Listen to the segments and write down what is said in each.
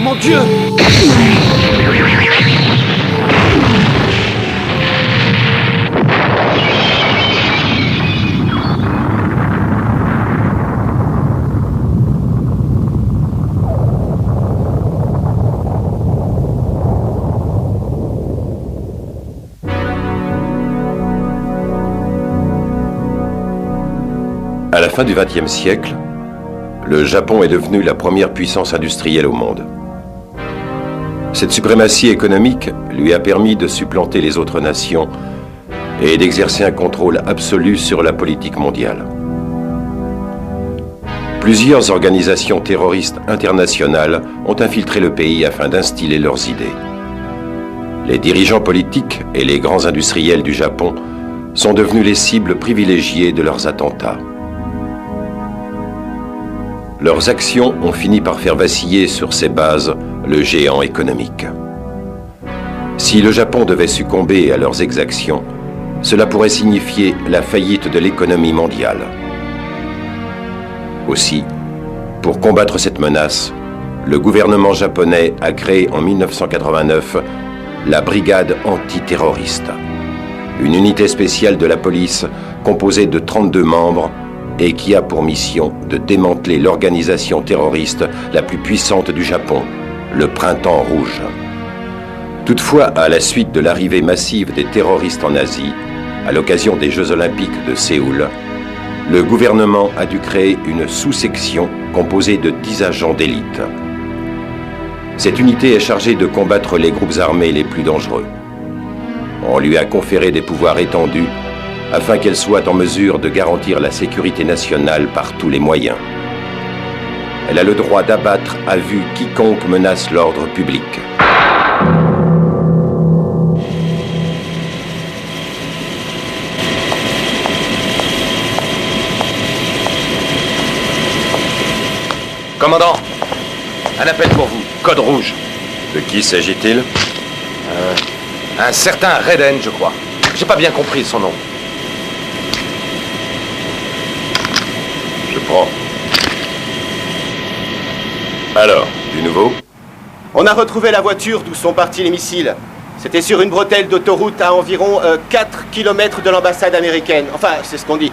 mon Dieu! À la fin du XXe siècle, le Japon est devenu la première puissance industrielle au monde. Cette suprématie économique lui a permis de supplanter les autres nations et d'exercer un contrôle absolu sur la politique mondiale. Plusieurs organisations terroristes internationales ont infiltré le pays afin d'instiller leurs idées. Les dirigeants politiques et les grands industriels du Japon sont devenus les cibles privilégiées de leurs attentats. Leurs actions ont fini par faire vaciller sur ses bases le géant économique. Si le Japon devait succomber à leurs exactions, cela pourrait signifier la faillite de l'économie mondiale. Aussi, pour combattre cette menace, le gouvernement japonais a créé en 1989 la Brigade antiterroriste, une unité spéciale de la police composée de 32 membres et qui a pour mission de démanteler l'organisation terroriste la plus puissante du Japon, le Printemps Rouge. Toutefois, à la suite de l'arrivée massive des terroristes en Asie, à l'occasion des Jeux Olympiques de Séoul, le gouvernement a dû créer une sous-section composée de 10 agents d'élite. Cette unité est chargée de combattre les groupes armés les plus dangereux. On lui a conféré des pouvoirs étendus afin qu'elle soit en mesure de garantir la sécurité nationale par tous les moyens. Elle a le droit d'abattre à vue quiconque menace l'ordre public. Commandant, un appel pour vous, code rouge. De qui s'agit-il? Un certain Raiden, je crois. J'ai pas bien compris son nom. Je prends. Alors, du nouveau? On a retrouvé la voiture d'où sont partis les missiles. C'était sur une bretelle d'autoroute à environ 4 km de l'ambassade américaine. Enfin, c'est ce qu'on dit.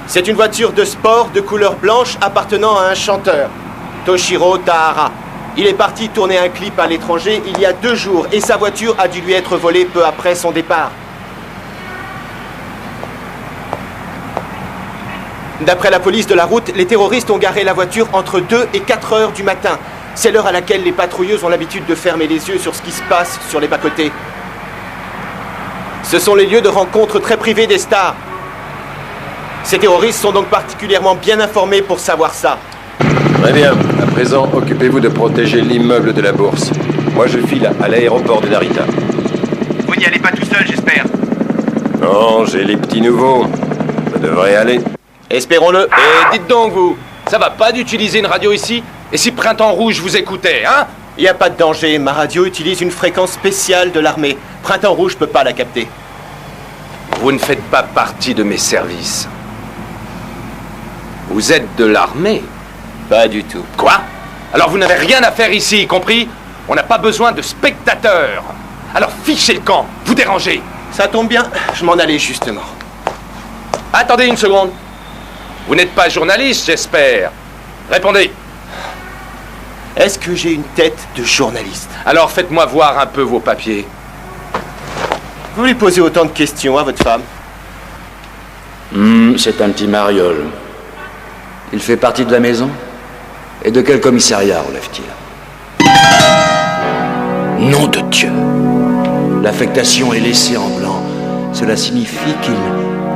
C'est une voiture de sport de couleur blanche appartenant à un chanteur, Toshiro Tahara. Il est parti tourner un clip à l'étranger il y a 2 jours et sa voiture a dû lui être volée peu après son départ. D'après la police de la route, les terroristes ont garé la voiture entre 2 et 4 heures du matin. C'est l'heure à laquelle les patrouilleuses ont l'habitude de fermer les yeux sur ce qui se passe sur les bas-côtés. Ce sont les lieux de rencontre très privés des stars. Ces terroristes sont donc particulièrement bien informés pour savoir ça. Très bien. À présent, occupez-vous de protéger l'immeuble de la bourse. Moi, je file à l'aéroport de Narita. Vous n'y allez pas tout seul, j'espère. Non, j'ai les petits nouveaux. Ça devrait aller. Espérons-le. Et dites donc, vous, ça va pas d'utiliser une radio ici? Et si Printemps Rouge vous écoutait, hein? Il n'y a pas de danger. Ma radio utilise une fréquence spéciale de l'armée. Printemps Rouge peut pas la capter. Vous ne faites pas partie de mes services. Vous êtes de l'armée? Pas du tout. Quoi? Alors vous n'avez rien à faire ici, compris? On n'a pas besoin de spectateurs. Alors fichez le camp, vous dérangez. Ça tombe bien, je m'en allais justement. Attendez une seconde. Vous n'êtes pas journaliste, j'espère. Répondez. Est-ce que j'ai une tête de journaliste? Alors faites-moi voir un peu vos papiers. Vous lui posez autant de questions à votre femme? C'est un petit mariole. Il fait partie de la maison? Et de quel commissariat relève-t-il? Nom de Dieu! L'affectation est laissée en blanc. Cela signifie qu'il...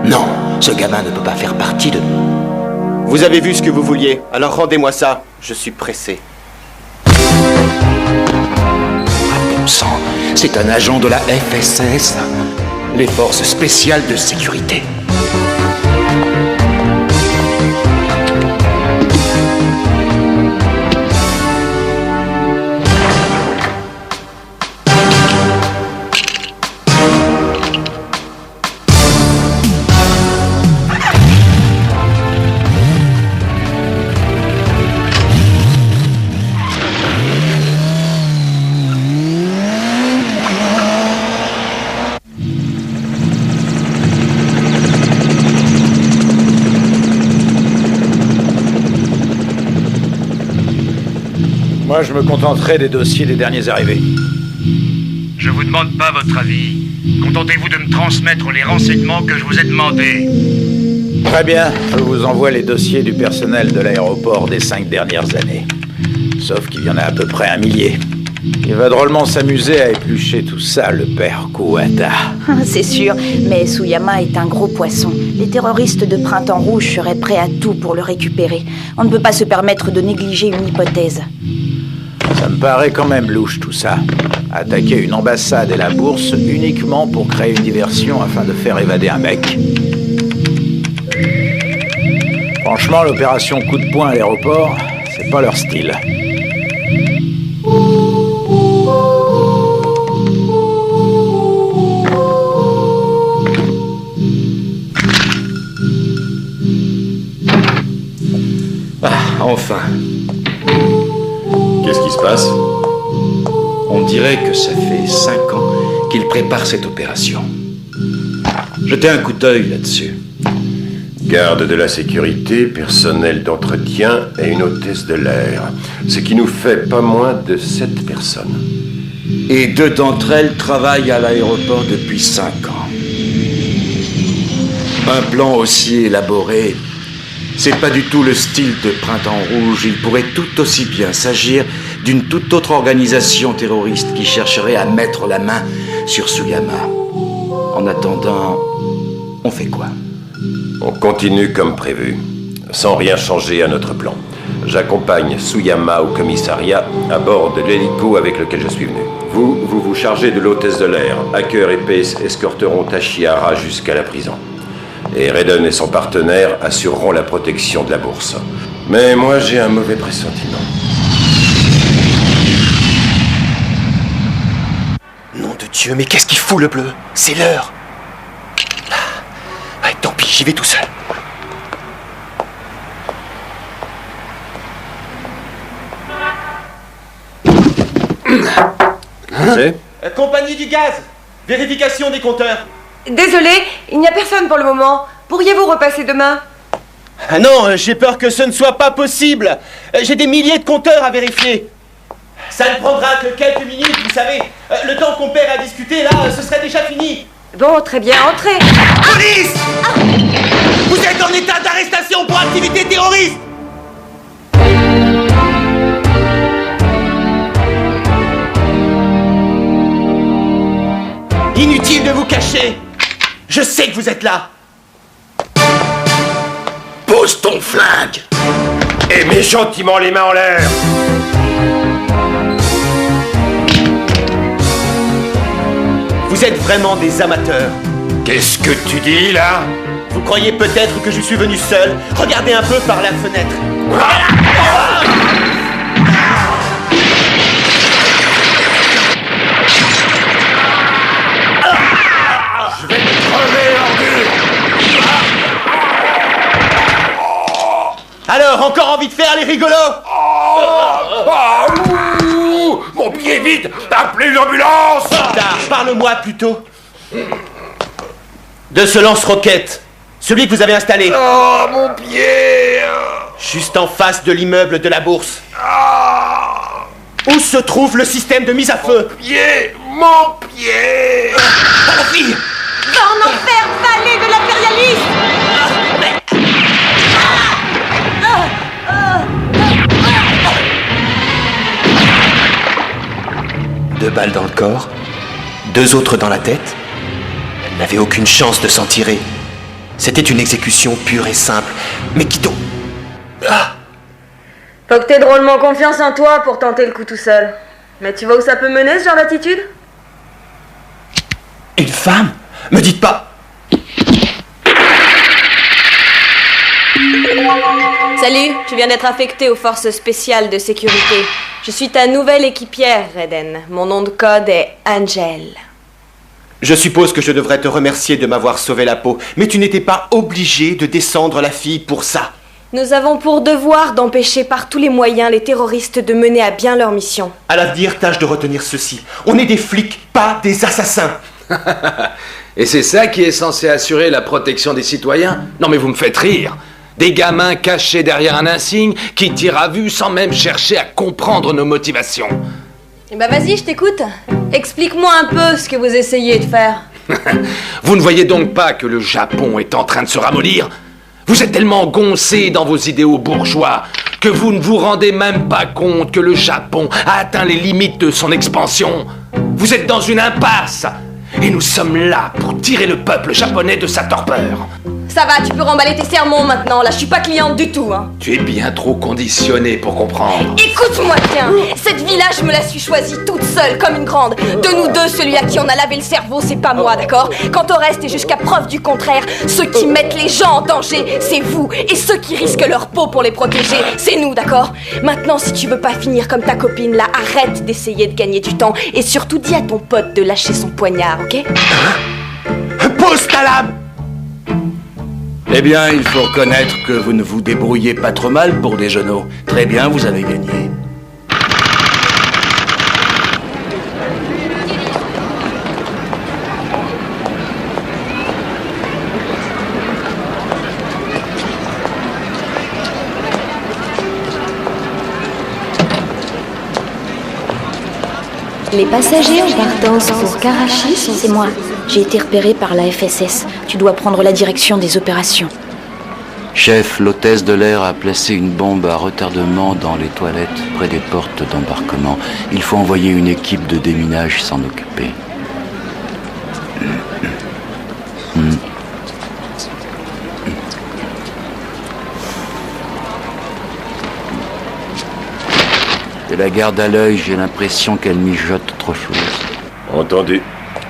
Non, ce gamin ne peut pas faire partie de... Vous avez vu ce que vous vouliez, alors rendez-moi ça. Je suis pressé. Ah bon sang, c'est un agent de la FSS, les forces spéciales de sécurité. Moi, je me contenterai des dossiers des derniers arrivés. Je vous demande pas votre avis. Contentez-vous de me transmettre les renseignements que je vous ai demandés. Très bien, je vous envoie les dossiers du personnel de l'aéroport des 5 dernières années. Sauf qu'il y en a à peu près 1 millier. Il va drôlement s'amuser à éplucher tout ça, le père Kuwata. C'est sûr, mais Tsuyama est un gros poisson. Les terroristes de Printemps Rouge seraient prêts à tout pour le récupérer. On ne peut pas se permettre de négliger une hypothèse. Ça me paraît quand même louche tout ça. Attaquer une ambassade et la bourse uniquement pour créer une diversion afin de faire évader un mec. Franchement, l'opération coup de poing à l'aéroport, c'est pas leur style. Enfin. Qu'est-ce qui se passe? On dirait que ça fait 5 ans qu'il prépare cette opération. Jetez un coup d'œil là-dessus. Garde de la sécurité, personnel d'entretien et une hôtesse de l'air. Ce qui nous fait pas moins de 7 personnes. Et 2 d'entre elles travaillent à l'aéroport depuis 5 ans. Un plan aussi élaboré, c'est pas du tout le style de Printemps Rouge. Il pourrait tout aussi bien s'agir d'une toute autre organisation terroriste qui chercherait à mettre la main sur Tsuyama. En attendant, on fait quoi? On continue comme prévu, sans rien changer à notre plan. J'accompagne Tsuyama au commissariat à bord de l'hélico avec lequel je suis venu. Vous chargez de l'hôtesse de l'air. Hacker et Pace escorteront Tachihara jusqu'à la prison. Et Raiden et son partenaire assureront la protection de la bourse. Mais moi, j'ai un mauvais pressentiment. Nom de Dieu, mais qu'est-ce qu'il fout le bleu? C'est l'heure. Ouais, tant pis, j'y vais tout seul. Compagnie du gaz. Vérification des compteurs. Désolé, il n'y a personne pour le moment. Pourriez-vous repasser demain? Ah non, j'ai peur que ce ne soit pas possible. J'ai des milliers de compteurs à vérifier. Ça ne prendra que quelques minutes, vous savez. Le temps qu'on perd à discuter, là, ce serait déjà fini. Bon, très bien, entrez. Police! Vous êtes en état d'arrestation pour activité terroriste! Inutile de vous cacher. Je sais que vous êtes là. Pose ton flingue! Et mets gentiment les mains en l'air. Vous êtes vraiment des amateurs. Qu'est-ce que tu dis, là? Vous croyez peut-être que je suis venu seul? Regardez un peu par la fenêtre. Je vais te crever, ordure. Alors, encore envie de faire les rigolos? Mon pied vite. Appelez l'ambulance. Tard, parle-moi plutôt de ce lance-roquette. Celui que vous avez installé. Oh, mon pied. Juste en face de l'immeuble de la bourse. Où se trouve le système de mise à feu? Mon pied. La fille! Va en enfer, valet de l'impérialisme! 2 balles dans le corps, 2 autres dans la tête. Elle n'avait aucune chance de s'en tirer. C'était une exécution pure et simple. Mais qui donc? Faut que t'aies drôlement confiance en toi pour tenter le coup tout seul. Mais tu vois où ça peut mener, ce genre d'attitude? Une femme? Me dites pas! Salut, je viens d'être affectée aux forces spéciales de sécurité. Je suis ta nouvelle équipière, Raiden. Mon nom de code est Angel. Je suppose que je devrais te remercier de m'avoir sauvé la peau, mais tu n'étais pas obligé de descendre la fille pour ça. Nous avons pour devoir d'empêcher par tous les moyens les terroristes de mener à bien leur mission. À l'avenir, tâche de retenir ceci. On est des flics, pas des assassins. Et c'est ça qui est censé assurer la protection des citoyens? Non mais vous me faites rire. Des gamins cachés derrière un insigne qui tirent à vue sans même chercher à comprendre nos motivations. Eh ben vas-y, je t'écoute. Explique-moi un peu ce que vous essayez de faire. Vous ne voyez donc pas que le Japon est en train de se ramollir? Vous êtes tellement goncés dans vos idéaux bourgeois que vous ne vous rendez même pas compte que le Japon a atteint les limites de son expansion. Vous êtes dans une impasse et nous sommes là pour tirer le peuple japonais de sa torpeur. Ça va, tu peux remballer tes sermons maintenant, là je suis pas cliente du tout, hein. Tu es bien trop conditionné pour comprendre. Écoute-moi bien, cette vie-là je me la suis choisie toute seule, comme une grande. De nous deux, celui à qui on a lavé le cerveau, c'est pas moi, d'accord? Quant au reste, et jusqu'à preuve du contraire, ceux qui mettent les gens en danger, c'est vous. Et ceux qui risquent leur peau pour les protéger, c'est nous, d'accord? Maintenant, si tu veux pas finir comme ta copine là, arrête d'essayer de gagner du temps. Et surtout, dis à ton pote de lâcher son poignard, ok? Pose ta lame! Eh bien, il faut reconnaître que vous ne vous débrouillez pas trop mal pour des genoux. Très bien, vous avez gagné. Les passagers en partance pour Karachi sont... C'est moi. J'ai été repéré par la FSS. Tu dois prendre la direction des opérations. Chef, l'hôtesse de l'air a placé une bombe à retardement dans les toilettes près des portes d'embarquement. Il faut envoyer une équipe de déminage s'en occuper. Et la garde à l'œil, j'ai l'impression qu'elle mijote trop chose. Entendu.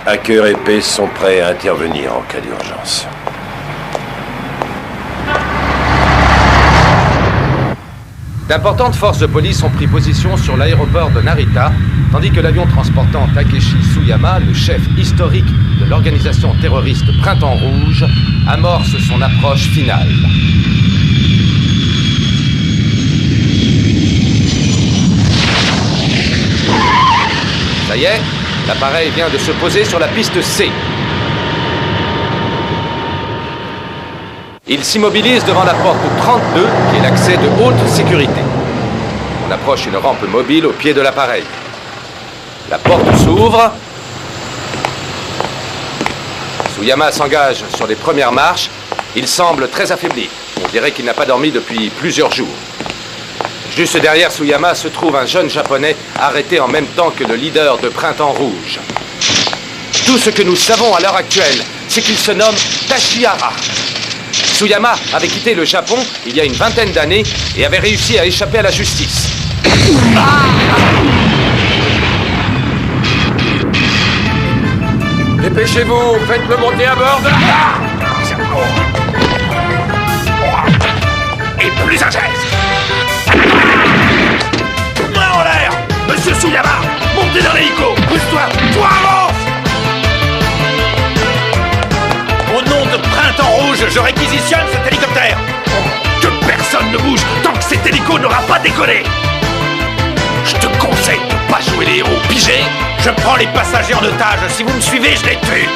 Hacker et P sont prêts à intervenir en cas d'urgence. D'importantes forces de police ont pris position sur l'aéroport de Narita, tandis que l'avion transportant Takeshi Tsuyama, le chef historique de l'organisation terroriste Printemps Rouge, amorce son approche finale. Ça y est, l'appareil vient de se poser sur la piste C. Il s'immobilise devant la porte 32, qui est l'accès de haute sécurité. On approche une rampe mobile au pied de l'appareil. La porte s'ouvre. Tsuyama s'engage sur les premières marches. Il semble très affaibli. On dirait qu'il n'a pas dormi depuis plusieurs jours. Juste derrière Tsuyama se trouve un jeune japonais arrêté en même temps que le leader de Printemps Rouge. Tout ce que nous savons à l'heure actuelle, c'est qu'il se nomme Tashihara. Tsuyama avait quitté le Japon il y a une vingtaine d'années et avait réussi à échapper à la justice. Dépêchez-vous, faites-le monter à bord de la... Et plus à l'aise. Main en l'air, Monsieur Tsuyama, montez dans l'hélico. Pousse-toi, toi avance. Au nom de Printemps Rouge, je réquisitionne cet hélicoptère. Que personne ne bouge tant que cet hélico n'aura pas décollé. Je te conseille de ne pas jouer les héros, pigé. Je prends les passagers en otage. Si vous me suivez, je les tue.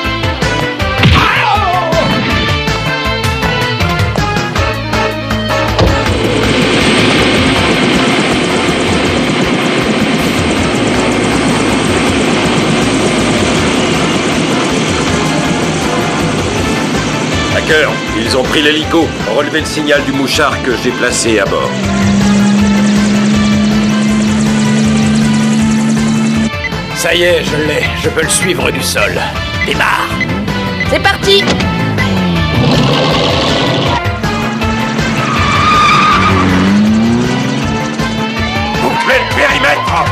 Hacker, ils ont pris l'hélico. Relevez le signal du mouchard que j'ai placé à bord. Ça y est, je l'ai. Je peux le suivre du sol. Démarre! C'est parti! Bouclez le périmètre!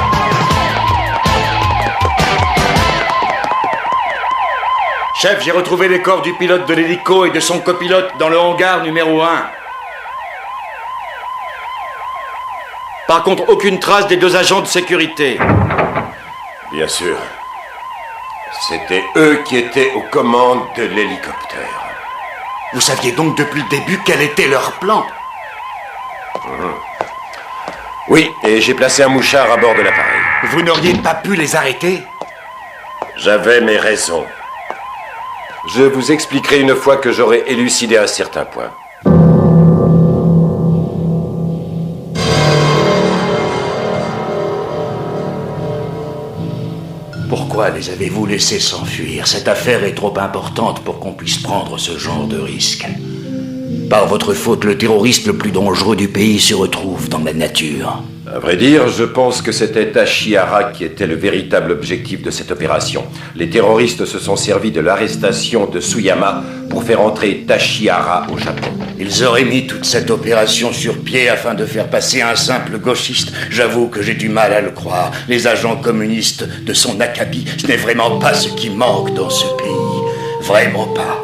Chef, j'ai retrouvé les corps du pilote de l'hélico et de son copilote dans le hangar numéro 1. Par contre, aucune trace des deux agents de sécurité. Bien sûr. C'était eux qui étaient aux commandes de l'hélicoptère. Vous saviez donc depuis le début quel était leur plan? Oui, et j'ai placé un mouchard à bord de l'appareil. Vous n'auriez pas pu les arrêter? J'avais mes raisons. Je vous expliquerai une fois que j'aurai élucidé un certain point. les avez-vous laissés s'enfuir? Cette affaire est trop importante pour qu'on puisse prendre ce genre de risque. Par votre faute, le terroriste le plus dangereux du pays se retrouve dans la nature. À vrai dire, je pense que c'était Tachihara qui était le véritable objectif de cette opération. Les terroristes se sont servis de l'arrestation de Tsuyama pour faire entrer Tachihara au Japon. Ils auraient mis toute cette opération sur pied afin de faire passer un simple gauchiste. J'avoue que j'ai du mal à le croire. Les agents communistes de son acabit, ce n'est vraiment pas ce qui manque dans ce pays. Vraiment pas.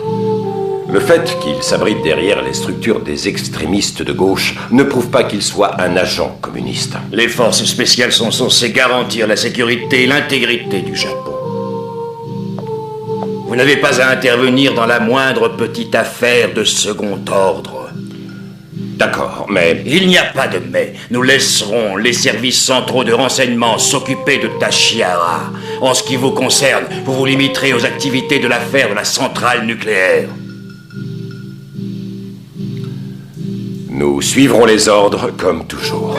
Le fait qu'il s'abrite derrière les structures des extrémistes de gauche ne prouve pas qu'il soit un agent communiste. Les forces spéciales sont censées garantir la sécurité et l'intégrité du Japon. Vous n'avez pas à intervenir dans la moindre petite affaire de second ordre. D'accord, mais... Il n'y a pas de mais. Nous laisserons les services centraux de renseignement s'occuper de Tachihara. En ce qui vous concerne, vous vous limiterez aux activités de l'affaire de la centrale nucléaire. Nous suivrons les ordres comme toujours.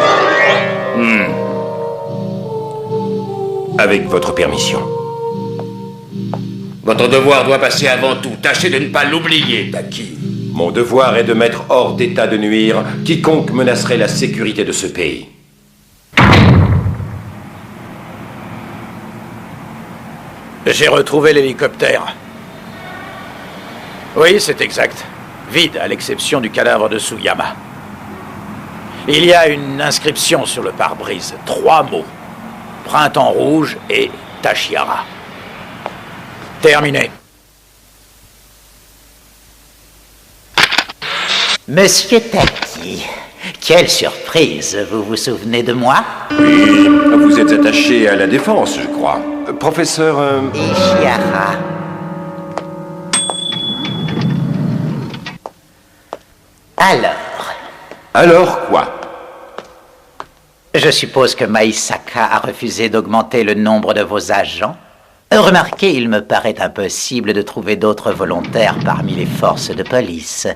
Avec votre permission. Votre devoir doit passer avant tout. Tâchez de ne pas l'oublier, Taki. Mon devoir est de mettre hors d'état de nuire quiconque menacerait la sécurité de ce pays. J'ai retrouvé l'hélicoptère. Oui, c'est exact. Vide, à l'exception du cadavre de Tsuyama. Il y a une inscription sur le pare-brise. 3 mots. Printemps rouge et Tachihara. Terminé. Monsieur Taki, quelle surprise, vous vous souvenez de moi? Oui, vous êtes attaché à la défense, je crois. Professeur... Ishihara. Alors quoi? Je suppose que Maïsaka a refusé d'augmenter le nombre de vos agents. Remarquez, il me paraît impossible de trouver d'autres volontaires parmi les forces de police.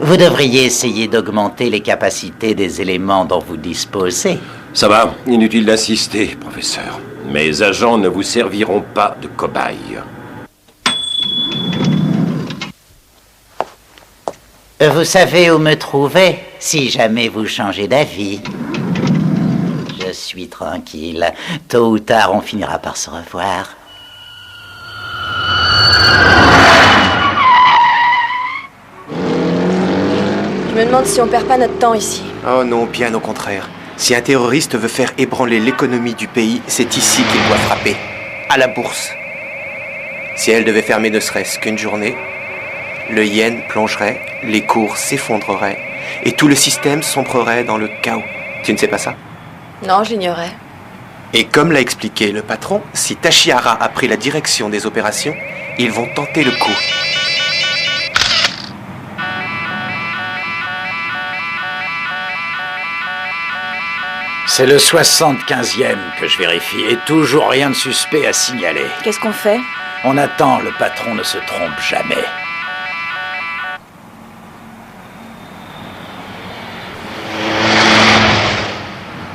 Vous devriez essayer d'augmenter les capacités des éléments dont vous disposez. Ça va, inutile d'insister, professeur. Mes agents ne vous serviront pas de cobayes. Vous savez où me trouver, si jamais vous changez d'avis. Je suis tranquille. Tôt ou tard, on finira par se revoir. Je me demande si on perd pas notre temps ici. Oh non, bien au contraire. Si un terroriste veut faire ébranler l'économie du pays, c'est ici qu'il doit frapper. À la bourse. Si elle devait fermer ne serait-ce qu'une journée, le yen plongerait, les cours s'effondreraient, et tout le système sombrerait dans le chaos. Tu ne sais pas ça? Non, j'ignorais. Et comme l'a expliqué le patron, si Tachihara a pris la direction des opérations, ils vont tenter le coup. C'est le 75e que je vérifie et toujours rien de suspect à signaler. Qu'est-ce qu'on fait? On attend, le patron ne se trompe jamais.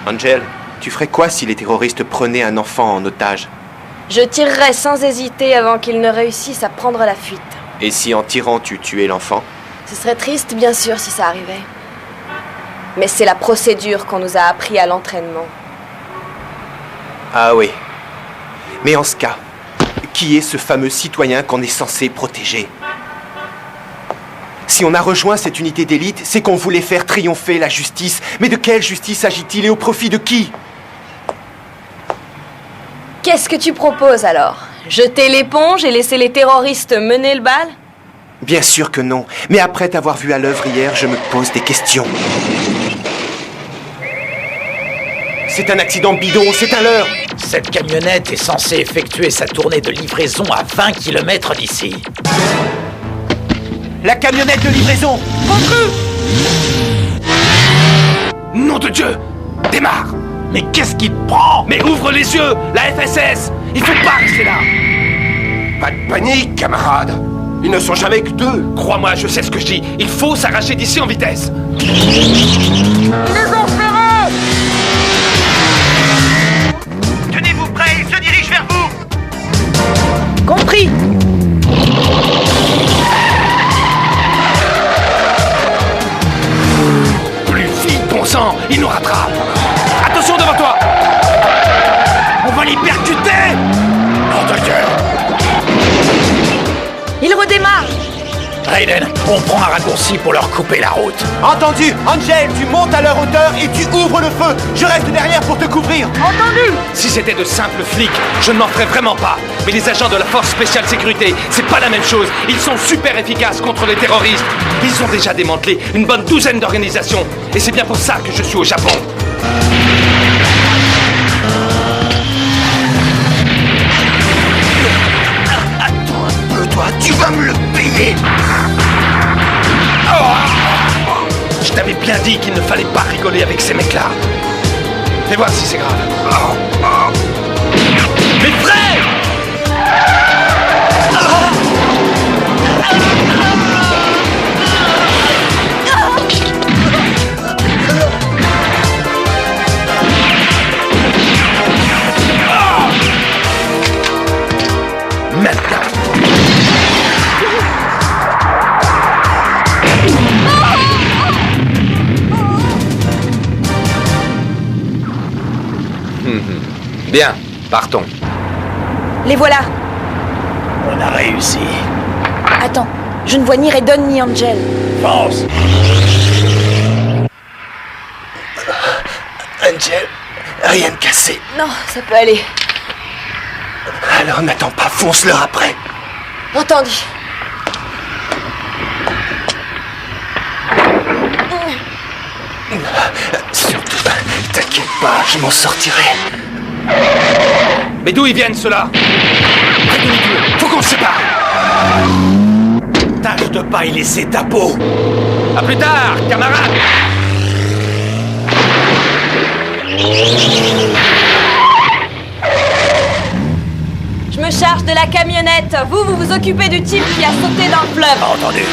Angel, tu ferais quoi si les terroristes prenaient un enfant en otage? Je tirerais sans hésiter avant qu'ils ne réussissent à prendre la fuite. Et si en tirant tu tuais l'enfant? Ce serait triste, bien sûr, si ça arrivait. Mais c'est la procédure qu'on nous a appris à l'entraînement. Ah oui. Mais en ce cas, qui est ce fameux citoyen qu'on est censé protéger? Si on a rejoint cette unité d'élite, c'est qu'on voulait faire triompher la justice. Mais de quelle justice s'agit-il et au profit de qui? Qu'est-ce que tu proposes alors? Jeter l'éponge et laisser les terroristes mener le bal? Bien sûr que non. Mais après t'avoir vu à l'œuvre hier, je me pose des questions. C'est un accident bidon, c'est un leurre. Cette camionnette est censée effectuer sa tournée de livraison à 20 km d'ici. La camionnette de livraison! Entre eux! Nom de Dieu! Démarre! Mais qu'est-ce qui te prend? Mais ouvre les yeux! La FSS! Il faut pas rester là! Pas de panique, camarade. Ils ne sont jamais que 2. Crois-moi, je sais ce que je dis. Il faut s'arracher d'ici en vitesse. Tenez-vous prêts, il se dirige vers vous. sang, ils nous rattrapent. Attention devant toi! On va les percuter! Nom de Dieu! Il redémarre! Raiden, on prend un raccourci pour leur couper la route. Entendu! Angel, tu montes à leur hauteur et tu ouvres le feu! Je reste derrière pour te couvrir! Entendu! Si c'était de simples flics, je ne m'en ferais vraiment pas. Mais les agents de la Force Spéciale Sécurité, c'est pas la même chose. Ils sont super efficaces contre les terroristes. Ils ont déjà démantelé une bonne douzaine d'organisations. Et c'est bien pour ça que je suis au Japon. Attends un peu, toi, tu vas me le payer. Je t'avais bien dit qu'il ne fallait pas rigoler avec ces mecs-là. Fais voir si c'est grave. Mais frère! Maintenant. Bien, partons. Les voilà. On a réussi. Attends, je ne vois ni Raiden ni Angel. Pense. Angel, rien de cassé. Non, ça peut aller. Alors n'attends pas, fonce-leur après. Entendu. Surtout, t'inquiète pas, je m'en sortirai. Mais d'où ils viennent, ceux-là? Faut qu'on se sépare. Tâche de pas y laisser ta peau. À plus tard, camarades. Je me charge de la camionnette. Vous vous occupez du type qui a sauté dans le fleuve. Entendu.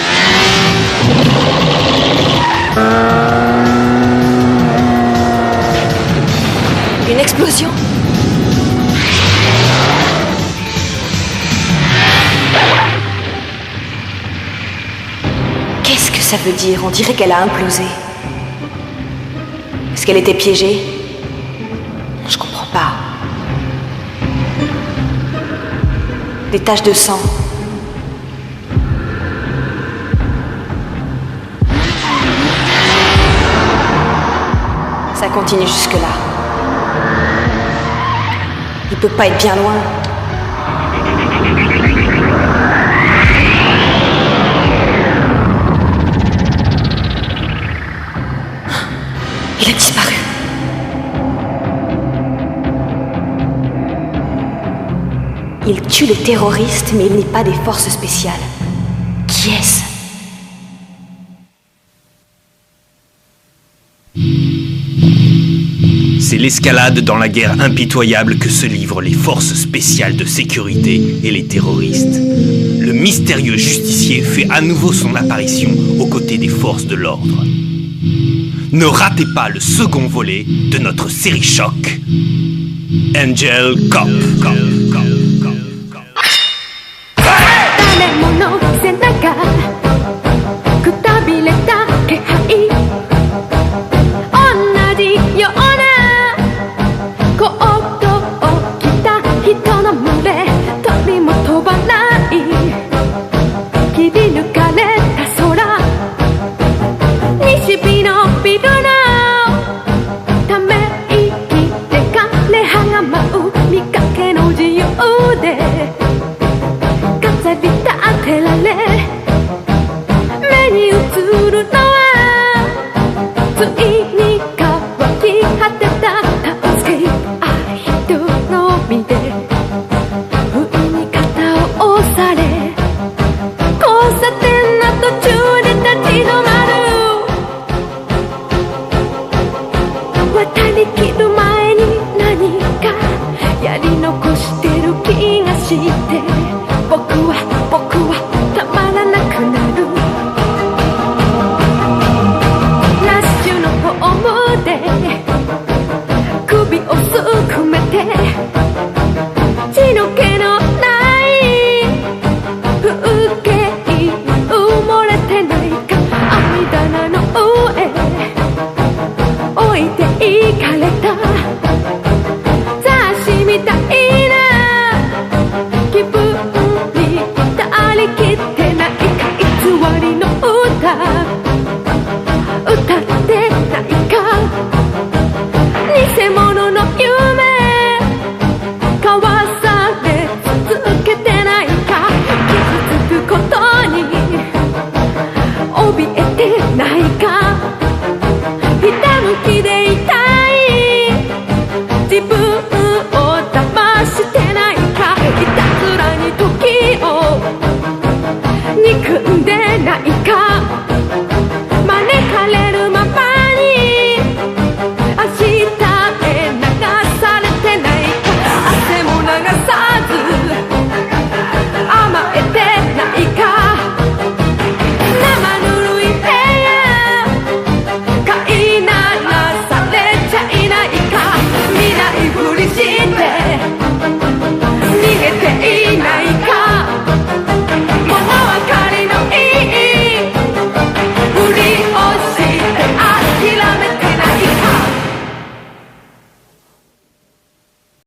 Une explosion? Qu'est-ce que ça veut dire? On dirait qu'elle a implosé. Est-ce qu'elle était piégée? Je comprends pas. Des taches de sang. Ça continue jusque-là. Il peut pas être bien loin. Il a disparu. Il tue les terroristes, mais il n'est pas des forces spéciales. Qui est-ce? C'est l'escalade dans la guerre impitoyable que se livrent les forces spéciales de sécurité et les terroristes. Le mystérieux justicier fait à nouveau son apparition aux côtés des forces de l'ordre. Ne ratez pas le second volet de notre série choc, Angel Cop. 置いていかれた雑誌みたいな気分に至りきってないか偽りの歌歌ってないか偽物の夢交わされ続けてないか傷つくことに怯えてないかひたむきで